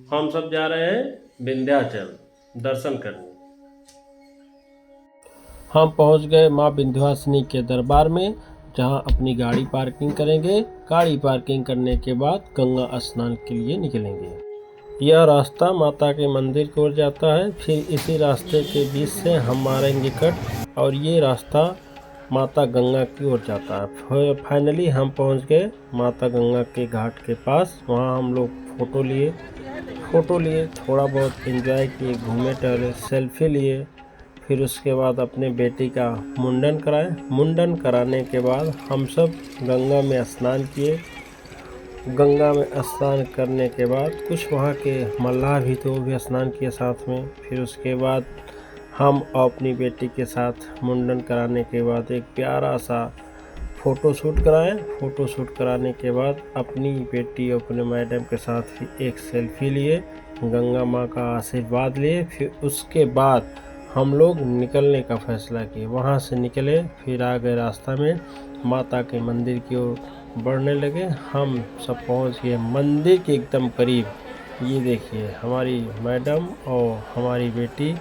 हम सब जा रहे हैं विंध्याचल दर्शन करने। हम पहुंच गए माँ विंध्यवासिनी के दरबार में, जहां अपनी गाड़ी पार्किंग करेंगे। गाड़ी पार्किंग करने के बाद गंगा स्नान के लिए निकलेंगे। यह रास्ता माता के मंदिर की ओर जाता है। फिर इसी रास्ते के बीच से हम मारेंगे कट और ये रास्ता माता गंगा की ओर जाता है। फाइनली हम पहुंच गए माता गंगा के घाट के पास। वहां हम लोग फ़ोटो लिए, थोड़ा बहुत एंजॉय किए, घूमे टहले, सेल्फी लिए। फिर उसके बाद अपने बेटी का मुंडन कराए। मुंडन कराने के बाद हम सब गंगा में स्नान किए। गंगा में स्नान करने के बाद कुछ वहाँ के मल्लाह भी थे, वो भी स्नान किए साथ में। फिर उसके बाद हम अपनी बेटी के साथ मुंडन कराने के बाद एक प्यारा सा फ़ोटो शूट कराए। फ़ोटो शूट कराने के बाद अपनी बेटी और अपने मैडम के साथ भी एक सेल्फी लिए, गंगा माँ का आशीर्वाद लिए। फिर उसके बाद हम लोग निकलने का फैसला किए। वहाँ से निकले, फिर आ गए रास्ता में माता के मंदिर की ओर बढ़ने लगे। हम सब पहुँच गए मंदिर के एकदम करीब। ये देखिए हमारी मैडम और हमारी बेटी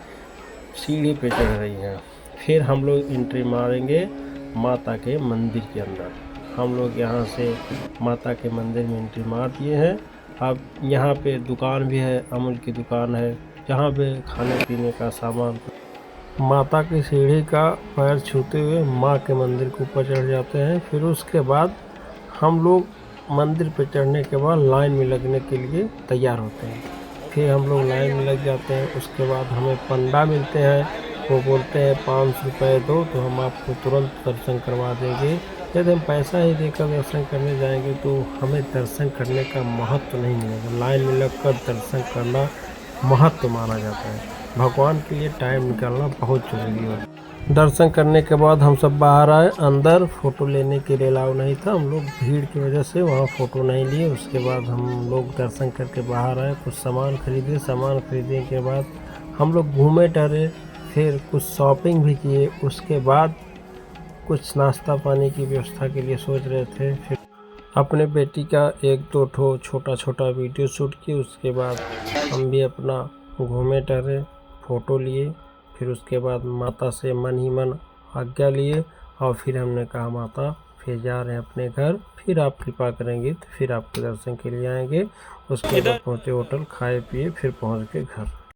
सीढ़ी पे चढ़ रही हैं। फिर हम लोग एंट्री मारेंगे माता के मंदिर के अंदर। हम लोग यहाँ से माता के मंदिर में एंट्री मार दिए हैं। अब यहाँ पे दुकान भी है, अमूल की दुकान है, जहाँ पे खाने पीने का सामान। माता की सीढ़ी का पैर छूते हुए माँ के मंदिर के ऊपर चढ़ जाते हैं। फिर उसके बाद हम लोग मंदिर पे चढ़ने के बाद लाइन में लगने के लिए तैयार होते हैं। फिर हम लोग लाइन में लग जाते हैं। उसके बाद हमें पंडा मिलते हैं, वो बोलते हैं 500 रुपये दो तो हम आपको तुरंत दर्शन करवा देंगे। यदि हम पैसा ही देकर दर्शन करने जाएंगे तो हमें दर्शन करने का महत्व नहीं मिलेगा। लाइन में लगकर दर्शन करना महत्व माना जाता है। भगवान के लिए टाइम निकालना बहुत ज़रूरी है। दर्शन करने के बाद हम सब बाहर आए। अंदर फ़ोटो लेने के लिए अलाउ नहीं था, हम लोग भीड़ की वजह से वहाँ फ़ोटो नहीं लिए। उसके बाद हम लोग दर्शन करके बाहर आए, कुछ सामान खरीदे। सामान खरीदने के बाद हम लोग घूमे टहले, फिर कुछ शॉपिंग भी किए। उसके बाद कुछ नाश्ता पानी की व्यवस्था के लिए सोच रहे थे। फिर अपने बेटी का एक दो ठो छोटा छोटा वीडियो शूट किए। उसके बाद हम भी अपना घूमे टहले, फ़ोटो लिए। फिर उसके बाद माता से मन ही मन आज्ञा लिए और फिर हमने कहा माता फिर जा रहे हैं अपने घर, फिर आप कृपा करेंगे तो फिर आपके दर्शन के लिए आएंगे। उसके बाद पहुँचे होटल, खाए पिए, फिर पहुँच के घर।